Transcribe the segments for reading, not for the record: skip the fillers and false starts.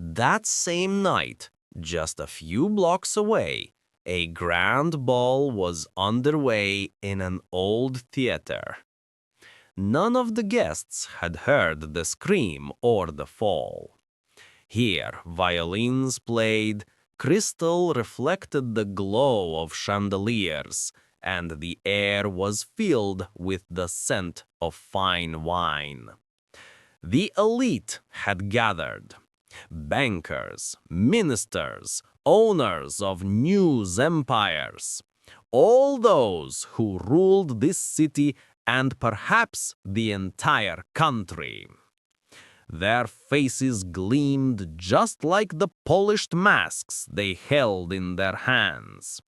That same night, just a few blocks away, a grand ball was underway in an old theater. None of the guests had heard the scream or the fall. Here, violins played, crystal reflected the glow of chandeliers, and the air was filled with the scent of fine wine. The elite had gathered. Bankers, ministers, owners of news empires, all those who ruled this city and perhaps the entire country. Their faces gleamed just like the polished masks they held in their hands.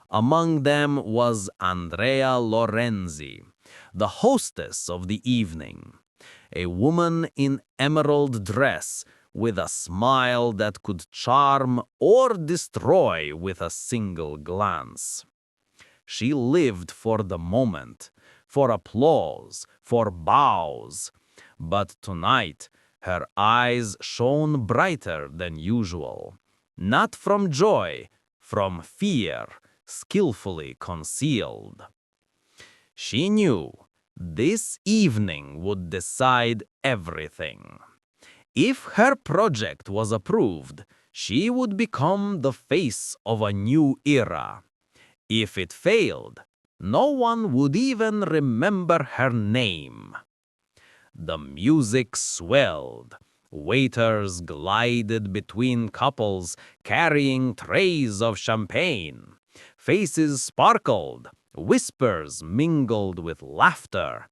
Among them was Andrea Lorenzi, the hostess of the evening, a woman in emerald dress with a smile that could charm or destroy with a single glance. She lived for the moment, for applause, for bows. But tonight, her eyes shone brighter than usual, not from joy, from fear, skillfully concealed. She knew this evening would decide everything. If her project was approved, she would become the face of a new era. If it failed, no one would even remember her name. The music swelled. Waiters glided between couples carrying trays of champagne. Faces sparkled, whispers mingled with laughter.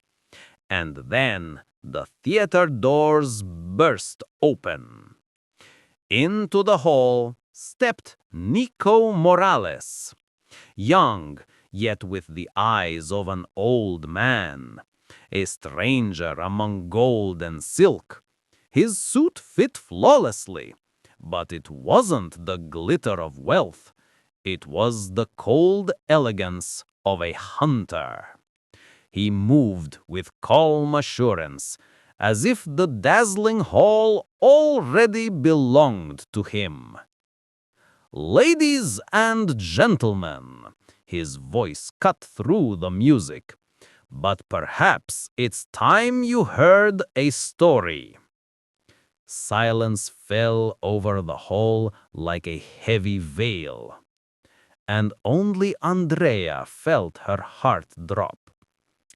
And then the theater doors burst open. Into the hall stepped Nico Morales, young, yet with the eyes of an old man, a stranger among gold and silk. His suit fit flawlessly, but it wasn't the glitter of wealth. It was the cold elegance of a hunter. He moved with calm assurance, as if the dazzling hall already belonged to him. "Ladies and gentlemen," his voice cut through the music, "but perhaps it's time you heard a story." Silence fell over the hall like a heavy veil, and only Andrea felt her heart drop.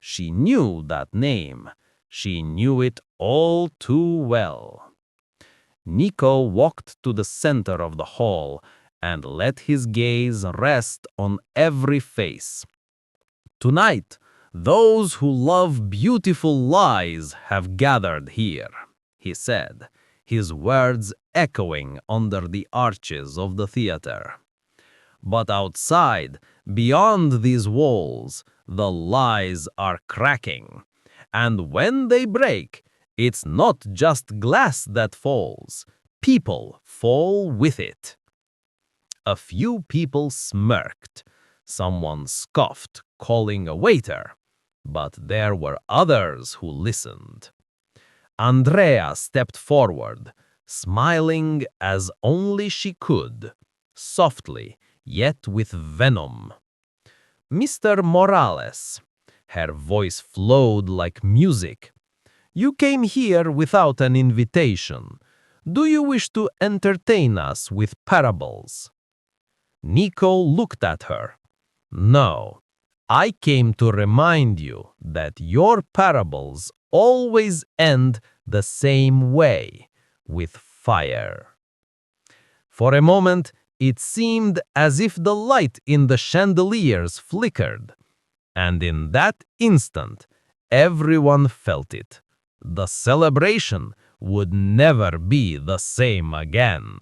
She knew that name. She knew it all too well. Nico walked to the center of the hall and let his gaze rest on every face. "Tonight, those who love beautiful lies have gathered here," he said, his words echoing under the arches of the theater. "But outside, beyond these walls, the lies are cracking. And when they break, it's not just glass that falls. People fall with it." A few people smirked. Someone scoffed, calling a waiter. But there were others who listened. Andrea stepped forward, smiling as only she could, softly, yet with venom. "Mr. Morales," her voice flowed like music, "you came here without an invitation. Do you wish to entertain us with parables?" Nico looked at her. "No, I came to remind you that your parables always end the same way, with fire." For a moment, it seemed as if the light in the chandeliers flickered, and in that instant, everyone felt it. The celebration would never be the same again.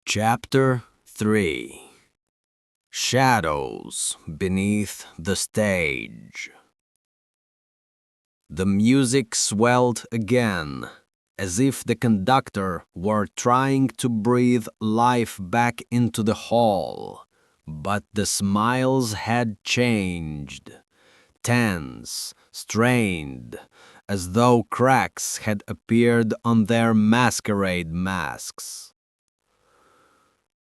Chapter 3. Shadows Beneath the Stage. The music swelled again, as if the conductor were trying to breathe life back into the hall. But the smiles had changed. Tense, strained, as though cracks had appeared on their masquerade masks.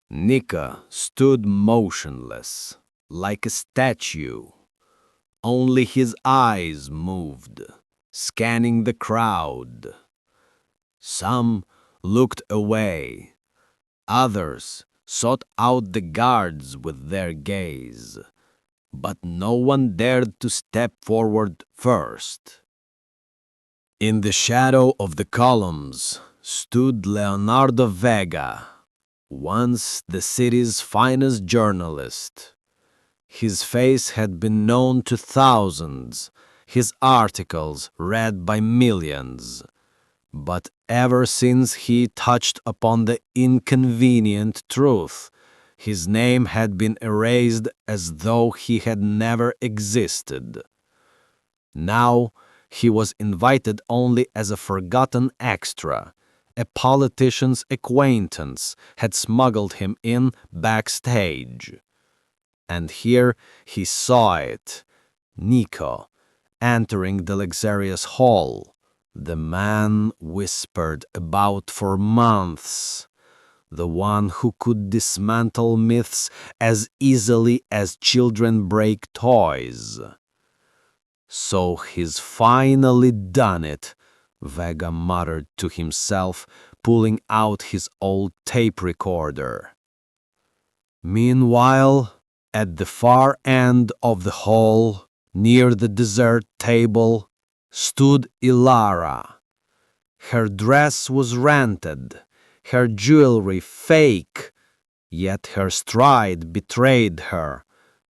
Nika stood motionless, like a statue. Only his eyes moved, scanning the crowd. Some looked away. Others sought out the guards with their gaze. But no one dared to step forward first. In the shadow of the columns stood Leonardo Vega, once the city's finest journalist. His face had been known to thousands, his articles read by millions. But ever since he touched upon the inconvenient truth, his name had been erased as though he had never existed. Now he was invited only as a forgotten extra. A politician's acquaintance had smuggled him in backstage. And here he saw it, Nico, entering the luxurious hall, the man whispered about for months, the one who could dismantle myths as easily as children break toys. So he's finally done it, Vega muttered to himself, pulling out his old tape recorder. Meanwhile, at the far end of the hall, near the dessert table, stood Ilara. Her dress was rented, her jewelry fake, yet her stride betrayed her.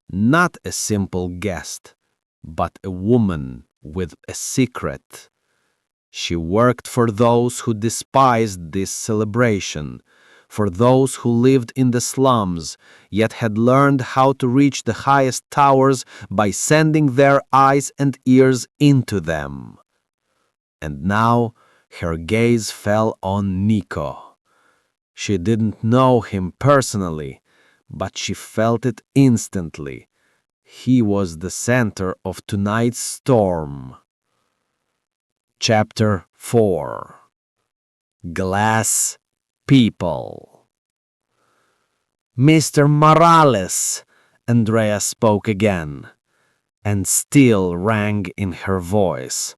Not a simple guest, but a woman with a secret. She worked for those who despised this celebration, for those who lived in the slums, yet had learned how to reach the highest towers by sending their eyes and ears into them. And now her gaze fell on Nico. She didn't know him personally, but she felt it instantly. He was the center of tonight's storm. Chapter 4. Glass People. Mr. Morales, Andrea spoke again, and still rang in her voice.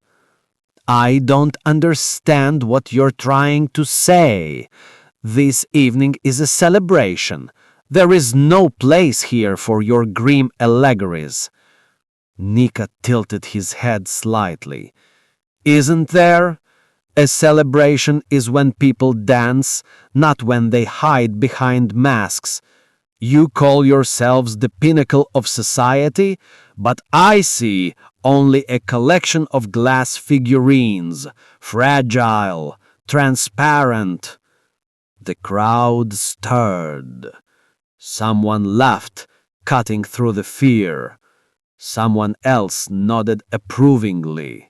I don't understand what you're trying to say. This evening is a celebration. There is no place here for your grim allegories. Nika tilted his head slightly. Isn't there? A celebration is when people dance, not when they hide behind masks. You call yourselves the pinnacle of society, but I see only a collection of glass figurines, fragile, transparent. The crowd stirred. Someone laughed, cutting through the fear. Someone else nodded approvingly.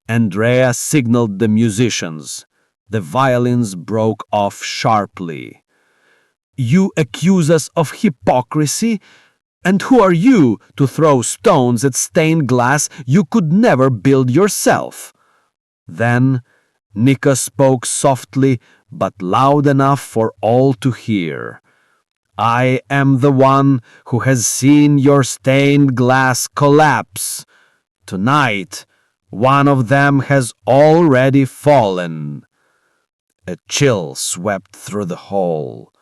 Andrea signaled the musicians. The violins broke off sharply. You accuse us of hypocrisy? And who are you to throw stones at stained glass you could never build yourself? Then Nika spoke softly but loud enough for all to hear. I am the one who has seen your stained glass collapse. Tonight, one of them has already fallen. A chill swept through the hall.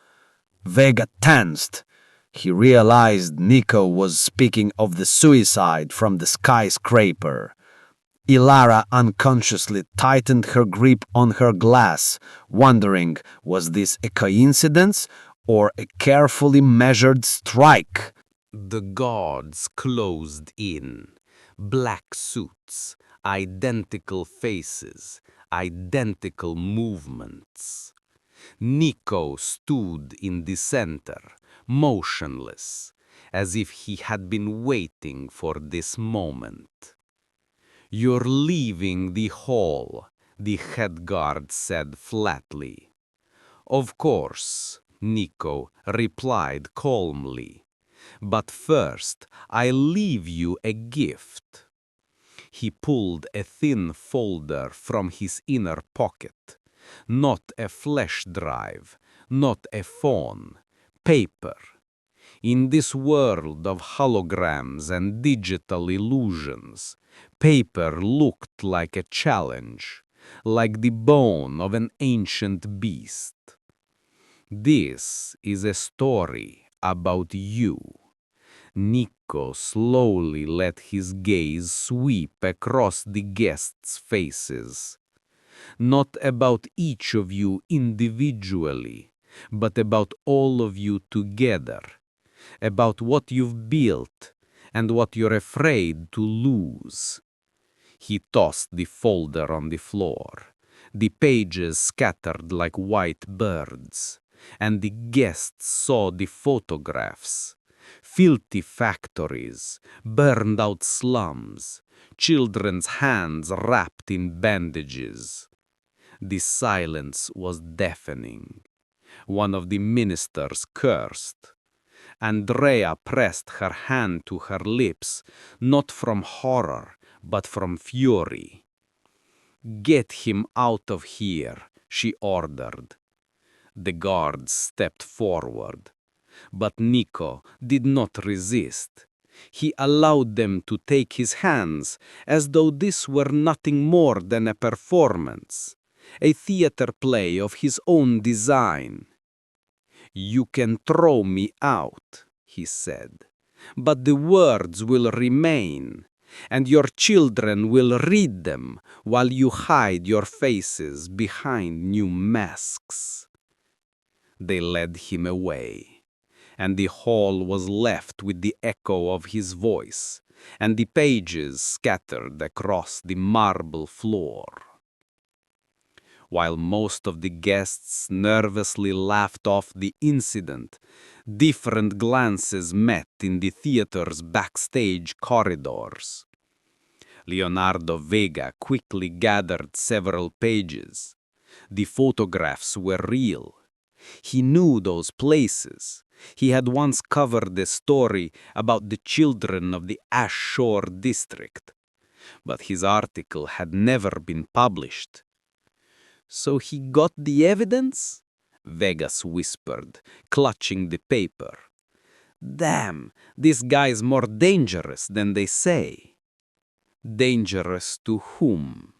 Vega tensed. He realized Nico was speaking of the suicide from the skyscraper. Ilara unconsciously tightened her grip on her glass, wondering, was this a coincidence or a carefully measured strike? The guards closed in. Black suits, identical faces, identical movements. Nico stood in the center, motionless, as if he had been waiting for this moment. You're leaving the hall, the head guard said flatly. Of course, Nico replied calmly. But first, I'll leave you a gift. He pulled a thin folder from his inner pocket. Not a flash drive, not a phone. Paper. In this world of holograms and digital illusions, paper looked like a challenge, like the bone of an ancient beast. This is a story about you. Nico slowly let his gaze sweep across the guests' faces. Not about each of you individually, but about all of you together. About what you've built and what you're afraid to lose. He tossed the folder on the floor, the pages scattered like white birds, and the guests saw the photographs. Filthy factories, burned out slums, children's hands wrapped in bandages. The silence was deafening. One of the ministers cursed. Andrea pressed her hand to her lips, not from horror, but from fury. "Get him out of here," she ordered. The guards stepped forward, but Nico did not resist. He allowed them to take his hands as though this were nothing more than a performance, a theater play of his own design. "You can throw me out," he said, "but the words will remain, and your children will read them while you hide your faces behind new masks." They led him away, and the hall was left with the echo of his voice, and the pages scattered across the marble floor. While most of the guests nervously laughed off the incident, different glances met in the theater's backstage corridors. Leonardo Vega quickly gathered several pages. The photographs were real. He knew those places. He had once covered a story about the children of the Ash Shore district, but his article had never been published. "So he got the evidence?" Vegas whispered, clutching the paper. "Damn, this guy's more dangerous than they say." "Dangerous to whom?"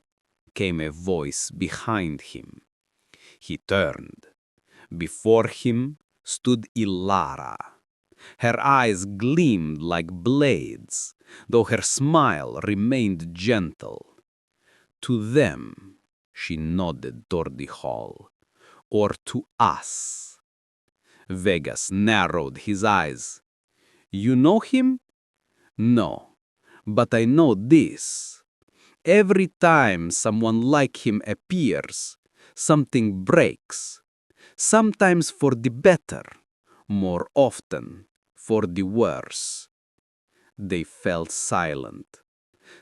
came a voice behind him. He turned. Before him stood Ilara. Her eyes gleamed like blades, though her smile remained gentle. "To them," she nodded toward the hall, "or to us?" Vegas narrowed his eyes. "You know him?" "No, but I know this. Every time someone like him appears, something breaks. Sometimes for the better, more often for the worse." They fell silent.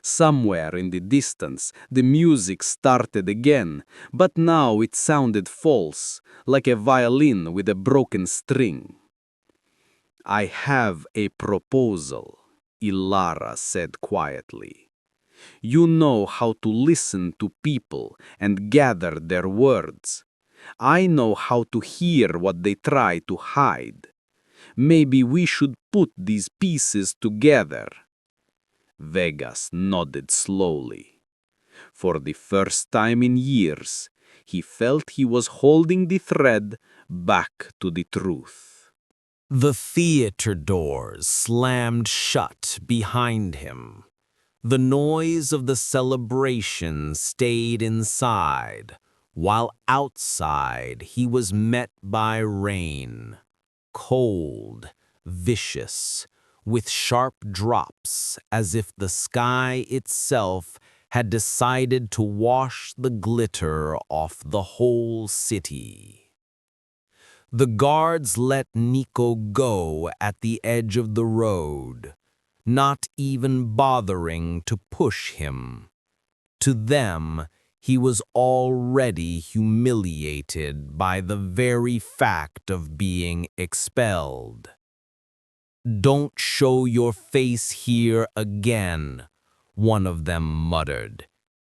Somewhere in the distance, the music started again, but now it sounded false, like a violin with a broken string. "I have a proposal," Ilara said quietly. "You know how to listen to people and gather their words. I know how to hear what they try to hide. Maybe we should put these pieces together." Vegas nodded slowly. For the first time in years, he felt he was holding the thread back to the truth. The theater doors slammed shut behind him. The noise of the celebration stayed inside, while outside he was met by rain. Cold, vicious, with sharp drops as if the sky itself had decided to wash the glitter off the whole city. The guards let Nico go at the edge of the road, not even bothering to push him. To them, he was already humiliated by the very fact of being expelled. "Don't show your face here again," one of them muttered,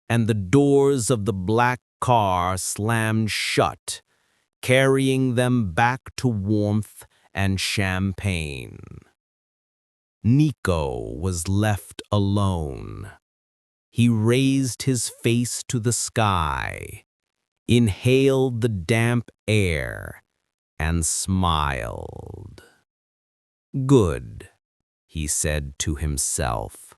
and the doors of the black car slammed shut, carrying them back to warmth and champagne. Nico was left alone. He raised his face to the sky, inhaled the damp air, and smiled. "Good," he said to himself.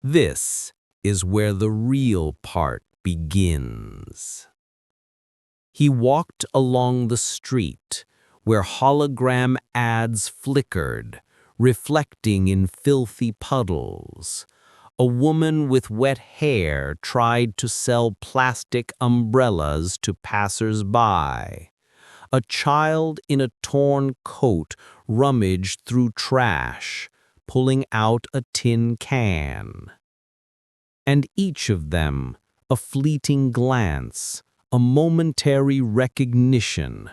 "This is where the real part begins." He walked along the street, where hologram ads flickered, reflecting in filthy puddles. A woman with wet hair tried to sell plastic umbrellas to passers-by. A child in a torn coat rummaged through trash, pulling out a tin can. And each of them, a fleeting glance, a momentary recognition.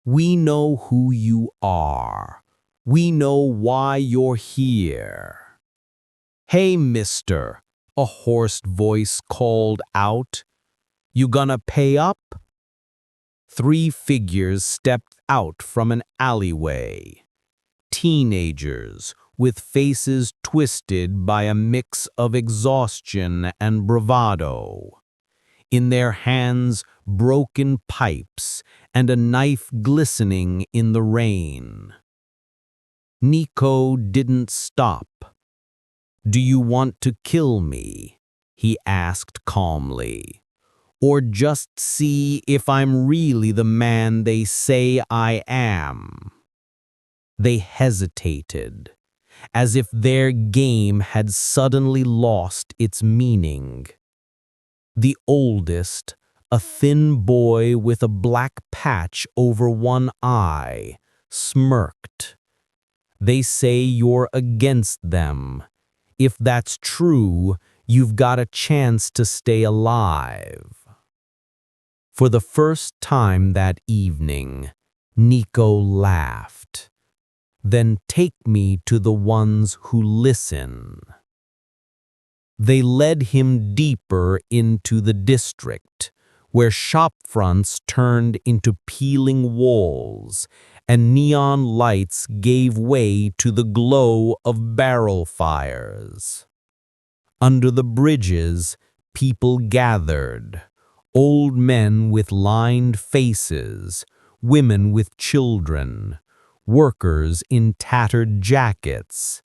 We know who you are. We know why you're here. "Hey, mister," a hoarse voice called out. "You gonna pay up?" 3 figures stepped out from an alleyway. Teenagers with faces twisted by a mix of exhaustion and bravado. In their hands, broken pipes and a knife glistening in the rain. Nico didn't stop. "Do you want to kill me?" he asked calmly. "Or just see if I'm really the man they say I am?" They hesitated, as if their game had suddenly lost its meaning. The oldest, a thin boy with a black patch over one eye, smirked. "They say you're against them. If that's true, you've got a chance to stay alive." For the first time that evening, Nico laughed. "Then take me to the ones who listen." They led him deeper into the district, where shopfronts turned into peeling walls, and neon lights gave way to the glow of barrel fires. Under the bridges, people gathered. Old men with lined faces, women with children, workers in tattered jackets.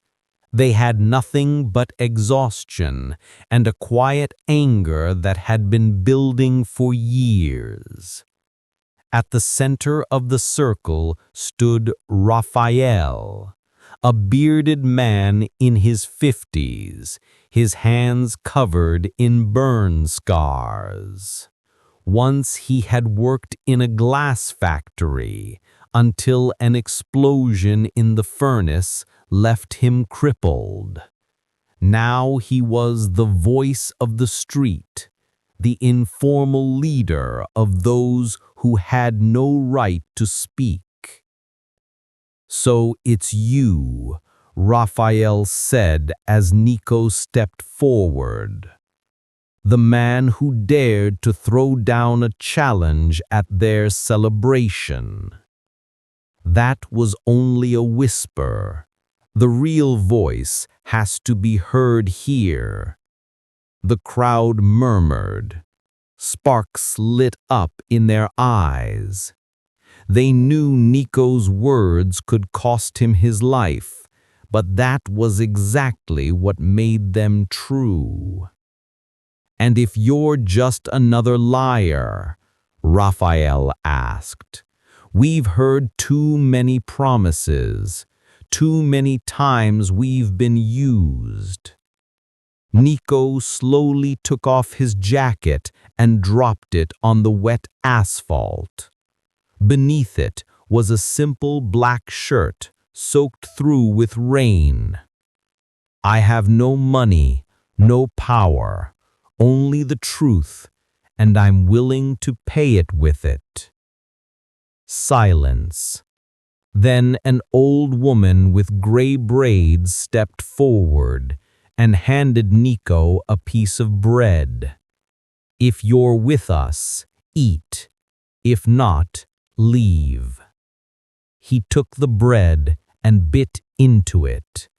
They had nothing but exhaustion and a quiet anger that had been building for years. At the center of the circle stood Raphael, a bearded man in his 50s, his hands covered in burn scars. Once he had worked in a glass factory until an explosion in the furnace left him crippled. Now he was the voice of the street, the informal leader of those who had no right to speak. "So it's you," Raphael said as Nico stepped forward. "The man who dared to throw down a challenge at their celebration." That was only a whisper. The real voice has to be heard here. The crowd murmured. Sparks lit up in their eyes. They knew Nico's words could cost him his life, but that was exactly what made them true. "And if you're just another liar?" Raphael asked. "We've heard too many promises. Too many times we've been used." Nico slowly took off his jacket and dropped it on the wet asphalt. Beneath it was a simple black shirt soaked through with rain. "I have no money, no power, only the truth, and I'm willing to pay it with it." Silence. Then an old woman with gray braids stepped forward, and handed Nico a piece of bread. "If you're with us, eat. If not, leave." He took the bread and bit into it,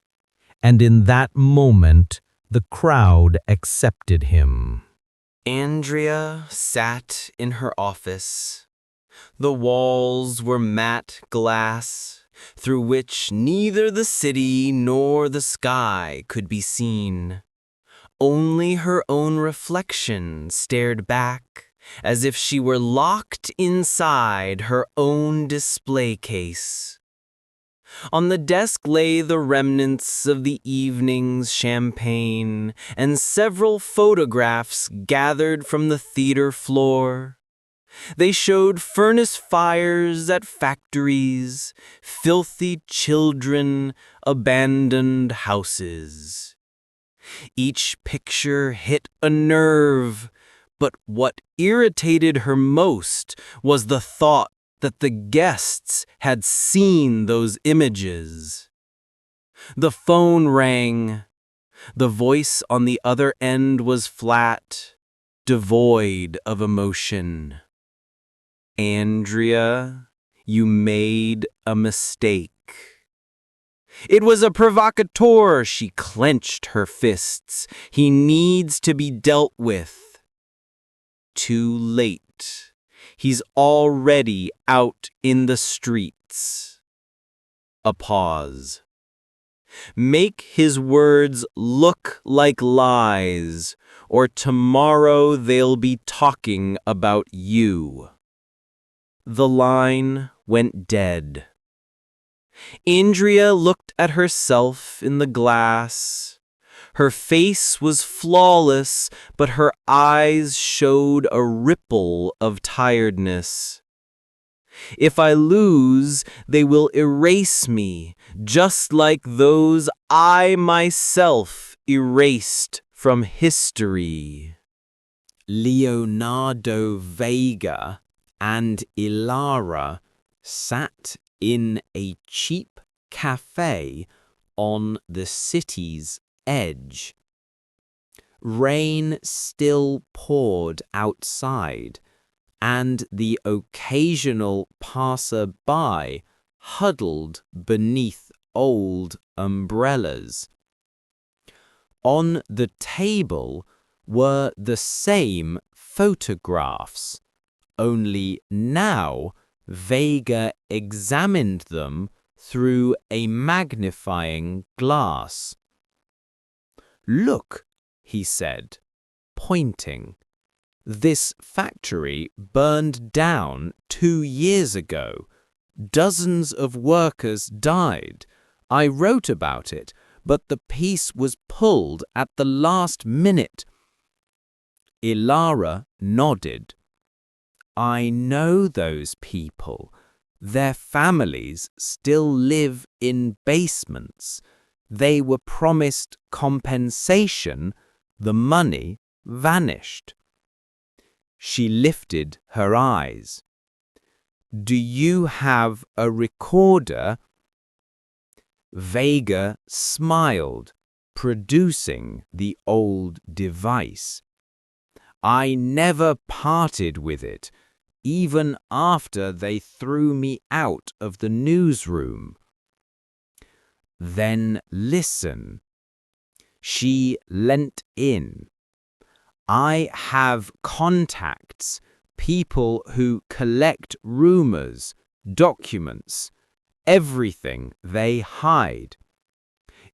and in that moment the crowd accepted him. Andrea sat in her office. The walls were matte glass, through which neither the city nor the sky could be seen. Only her own reflection stared back, as if she were locked inside her own display case. On the desk lay the remnants of the evening's champagne and several photographs gathered from the theater floor. They showed furnace fires at factories, filthy children, abandoned houses. Each picture hit a nerve, but what irritated her most was the thought that the guests had seen those images. The phone rang. The voice on the other end was flat, devoid of emotion. "Andrea, you made a mistake." It was a provocateur. She clenched her fists. "He needs to be dealt with." Too late. He's already out in the streets. A pause. "Make his words look like lies, or tomorrow they'll be talking about you." The line went dead. Andrea looked at herself in the glass. Her face was flawless, but her eyes showed a ripple of tiredness. "If I lose, they will erase me, just like those I myself erased from history." Leonardo Vega and Ilara sat in a cheap cafe on the city's edge. Rain still poured outside, and the occasional passer-by huddled beneath old umbrellas. On the table were the same photographs, only now Vega examined them through a magnifying glass. "Look," he said, pointing. "This factory burned down 2 years ago. Dozens of workers died. I wrote about it, but the piece was pulled at the last minute." Ilara nodded. "I know those people. Their families still live in basements. They were promised compensation. The money vanished." She lifted her eyes. "Do you have a recorder?" Vega smiled, producing the old device. "I never parted with it, even after they threw me out of the newsroom." "Then listen." She leant in. "I have contacts, people who collect rumors, documents, everything they hide.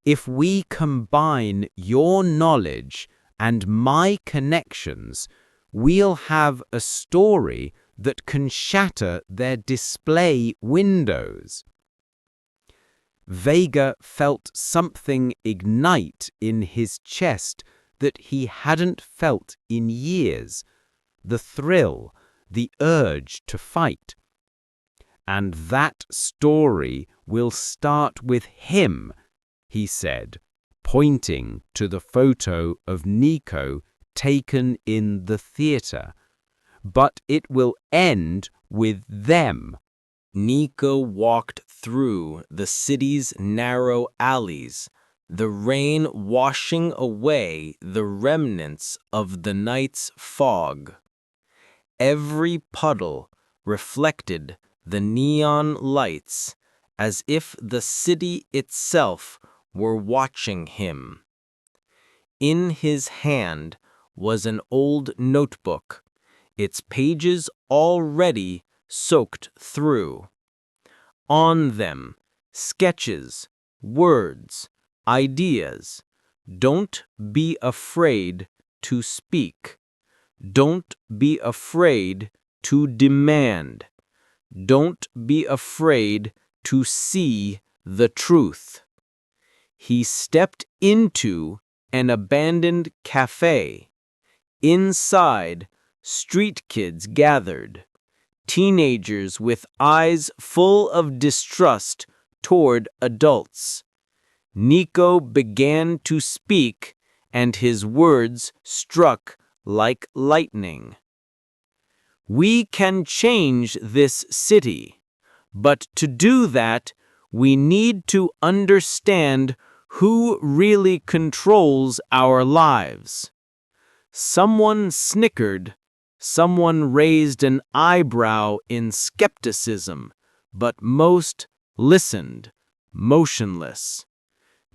If we combine your knowledge and my connections, we'll have a story that can shatter their display windows." Vega felt something ignite in his chest that he hadn't felt in years. The thrill, the urge to fight. "And that story will start with him," he said, pointing to the photo of Nico taken in the theater. "But it will end with them." Nico walked through the city's narrow alleys, the rain washing away the remnants of the night's fog. Every puddle reflected the neon lights as if the city itself were watching him. In his hand was an old notebook, its pages already soaked through. On them, sketches, words, ideas. Don't be afraid to speak. Don't be afraid to demand. Don't be afraid to see the truth. He stepped into an abandoned cafe. Inside, street kids gathered, teenagers with eyes full of distrust toward adults. Nico began to speak, and his words struck like lightning. We can change this city, but to do that, we need to understand who really controls our lives. Someone snickered. Someone raised an eyebrow in skepticism, but most listened, motionless.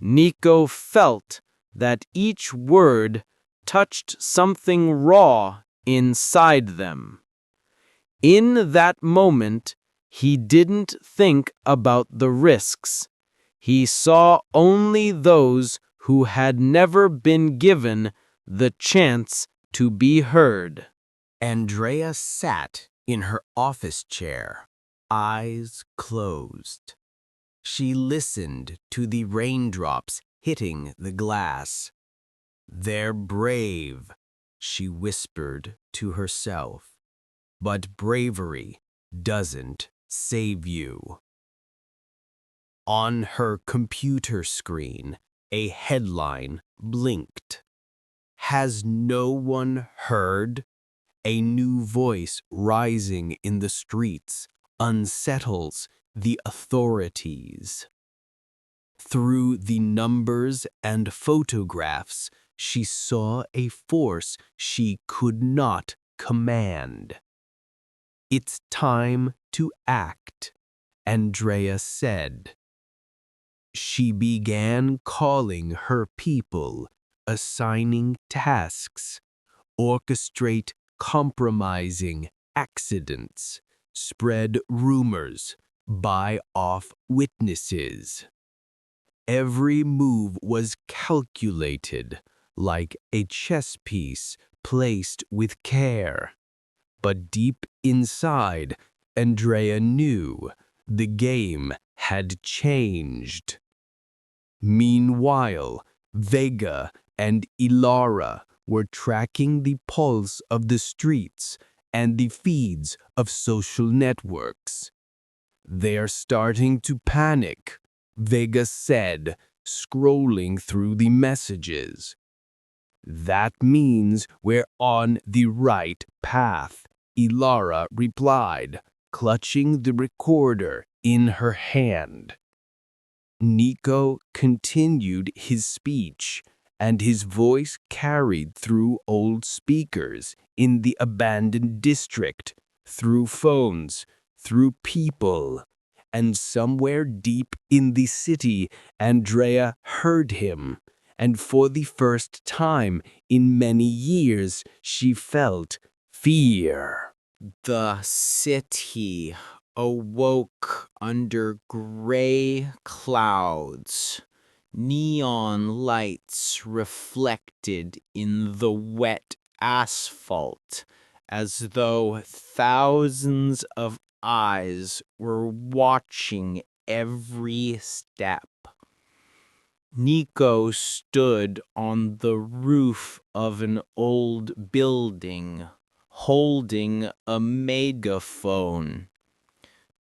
Nico felt that each word touched something raw inside them. In that moment, he didn't think about the risks. He saw only those who had never been given the chance to be heard. Andrea sat in her office chair, eyes closed. She listened to the raindrops hitting the glass. "They're brave," she whispered to herself. "But bravery doesn't save you." On her computer screen, a headline blinked. "Has no one heard?" A new voice rising in the streets unsettles the authorities. Through the numbers and photographs, she saw a force she could not command. "It's time to act," Andrea said. She began calling her people, assigning tasks, orchestrate compromising accidents, spread rumors, buy off witnesses. Every move was calculated, like a chess piece placed with care. But deep inside, Andrea knew the game had changed. Meanwhile, Vega and Ilara were tracking the pulse of the streets and the feeds of social networks. "They're starting to panic," Vega said, scrolling through the messages. "That means we're on the right path," Ilara replied, clutching the recorder in her hand. Nico continued his speech, and his voice carried through old speakers in the abandoned district, through phones, through people. And somewhere deep in the city, Andrea heard him, and for the first time in many years, she felt fear. The city awoke under gray clouds. Neon lights reflected in the wet asphalt, as though thousands of eyes were watching every step. Nico stood on the roof of an old building, holding a megaphone.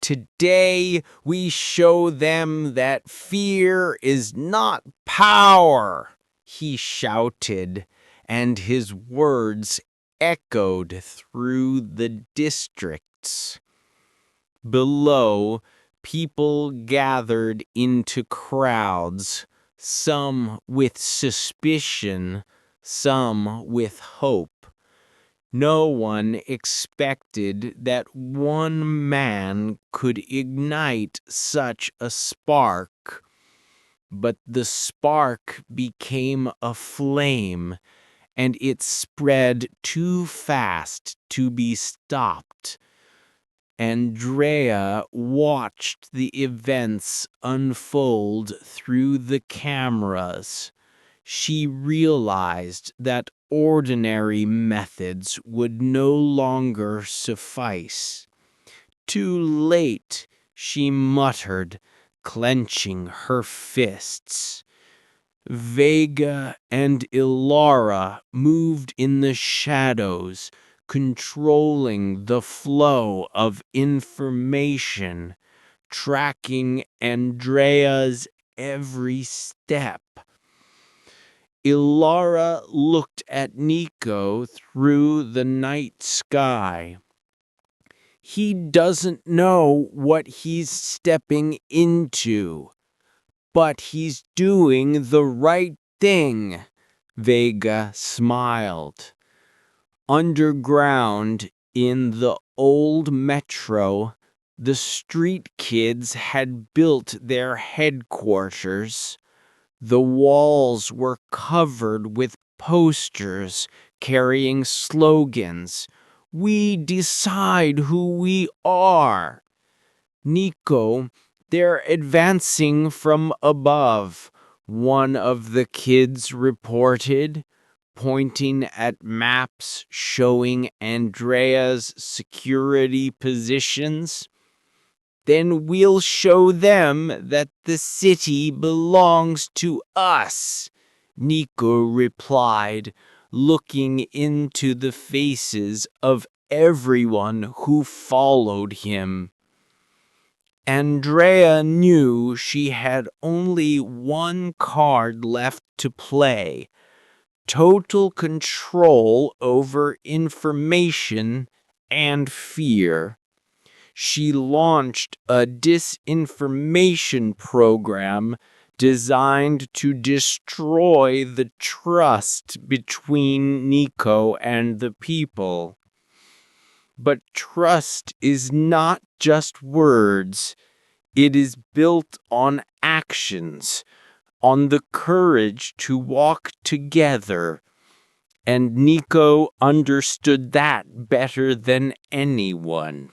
"Today we show them that fear is not power," he shouted, and his words echoed through the districts. Below, people gathered into crowds. some with suspicion, some with hope. No one expected that one man could ignite such a spark, but the spark became a flame, and it spread too fast to be stopped. Andrea watched the events unfold through the cameras. She realized that ordinary methods would no longer suffice. Too late, she muttered, clenching her fists. Vega and Ilara moved in the shadows, controlling the flow of information, tracking Andrea's every step. Ilara looked at Nico through the night sky. He doesn't know what he's stepping into, but he's doing the right thing, Vega smiled. Underground in the old metro, the street kids had built their headquarters. The walls were covered with posters carrying slogans. We decide who we are. Nico, they're advancing from above, one of the kids reported, pointing at maps showing Andrea's security positions. Then we'll show them that the city belongs to us, Nico replied, looking into the faces of everyone who followed him. Andrea knew she had only one card left to play: total control over information and fear. She launched a disinformation program designed to destroy the trust between Nico and the people. But trust is not just words. It is built on actions, on the courage to walk together. And Nico understood that better than anyone.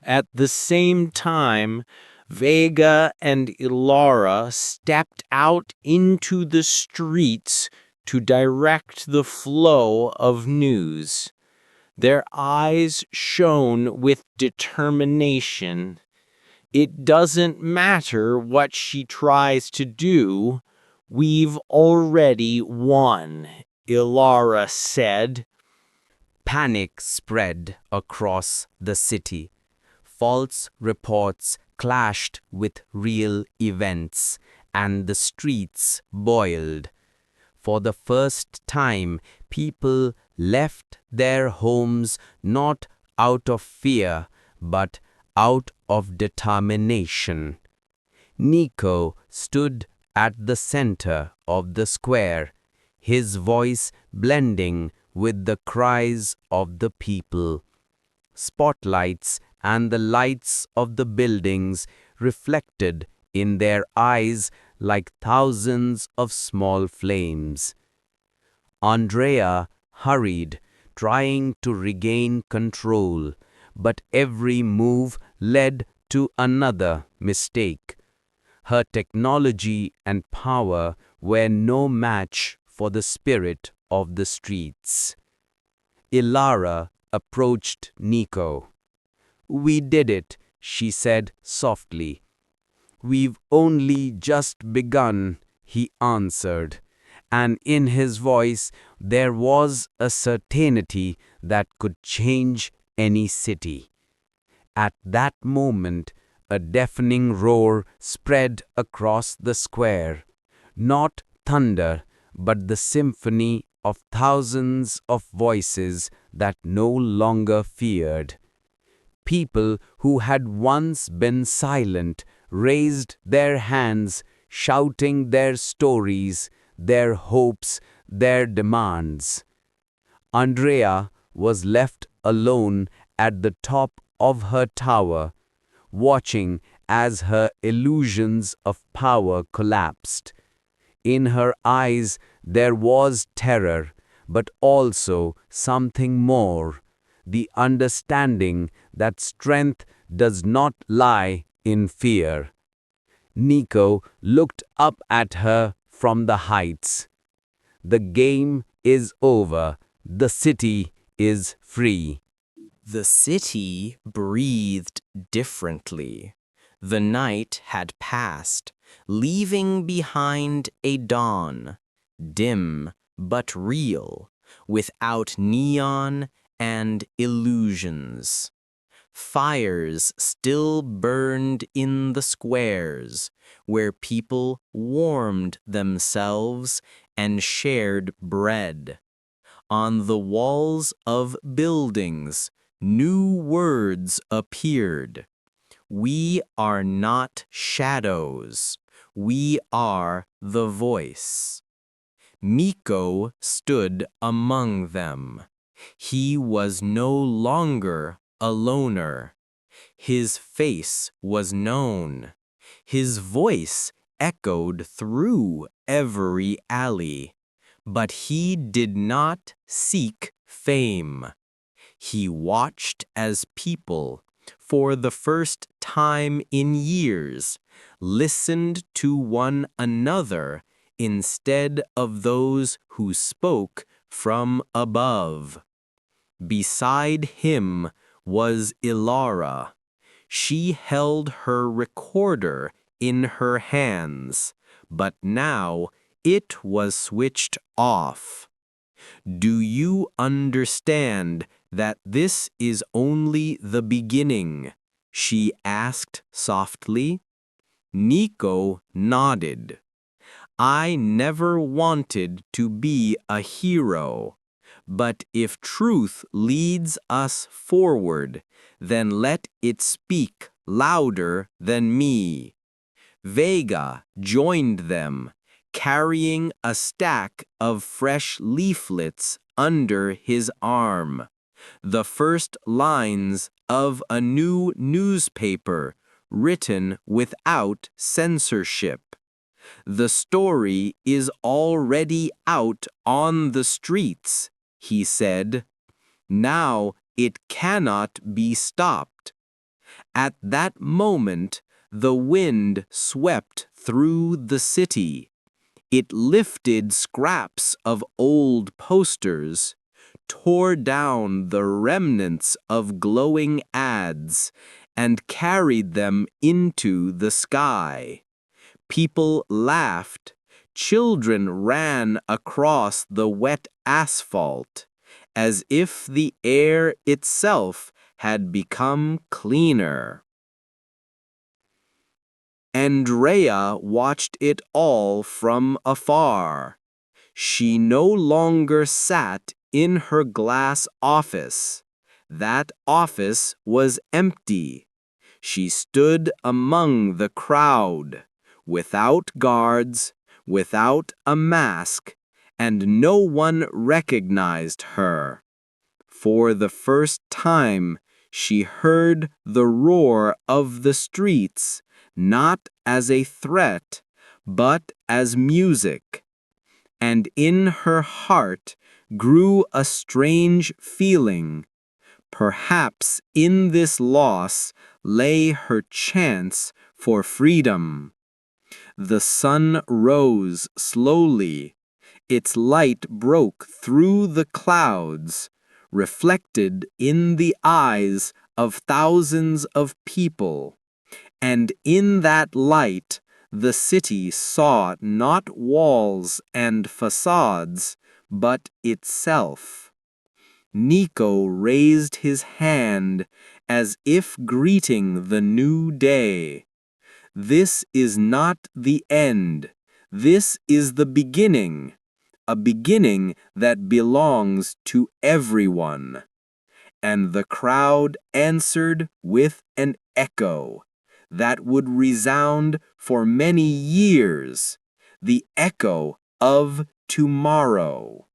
At the same time, Vega and Ilara stepped out into the streets to direct the flow of news. Their eyes shone with determination. It doesn't matter what she tries to do, we've already won, Ilara said. Panic spread across the city. False reports clashed with real events, and the streets boiled. For the first time, people left their homes not out of fear, but out of determination. Nico stood at the center of the square, his voice blending with the cries of the people. Spotlights and the lights of the buildings reflected in their eyes like thousands of small flames. Andrea hurried, trying to regain control, but every move led to another mistake. Her technology and power were no match for the spirit of the streets. Ilara approached Nico. "We did it," she said softly. "We've only just begun," he answered, and in his voice there was a certainty that could change any city. At that moment, a deafening roar spread across the square. Not thunder, but the symphony of thousands of voices that no longer feared. People who had once been silent raised their hands, shouting their stories, their hopes, their demands. Andrea was left alone at the top of her tower, watching as her illusions of power collapsed. In her eyes there was terror, but also something more, the understanding that strength does not lie in fear. Nico looked up at her from the heights. The game is over. The city is free. The city breathed differently. The night had passed, leaving behind a dawn, dim but real, without neon and illusions. Fires still burned in the squares, where people warmed themselves and shared bread. On the walls of buildings, new words appeared. We are not shadows. We are the voice. Miko stood among them. He was no longer a loner. His face was known. His voice echoed through every alley. But he did not seek fame. He watched as people, for the first time in years, listened to one another instead of those who spoke from above. Beside him was Ilara. She held her recorder in her hands, but now it was switched off. Do you understand that this is only the beginning? She asked softly. Nico nodded. I never wanted to be a hero. But if truth leads us forward, then let it speak louder than me. Vega joined them, carrying a stack of fresh leaflets under his arm, the first lines of a new newspaper written without censorship. The story is already out on the streets, he said. Now it cannot be stopped. At that moment, the wind swept through the city. It lifted scraps of old posters, tore down the remnants of glowing ads, and carried them into the sky. People laughed. Children ran across the wet asphalt, as if the air itself had become cleaner. Andrea watched it all from afar. She no longer sat in her glass office. That office was empty. She stood among the crowd, without guards, without a mask, and no one recognized her. For the first time, she heard the roar of the streets, not as a threat, but as music. And in her heart grew a strange feeling. Perhaps in this loss lay her chance for freedom. The sun rose slowly. Its light broke through the clouds, reflected in the eyes of thousands of people. And in that light, the city saw not walls and facades, but itself. Nico raised his hand as if greeting the new day. This is not the end. This is the beginning, a beginning that belongs to everyone. And the crowd answered with an echo. that would resound for many years, the echo of tomorrow.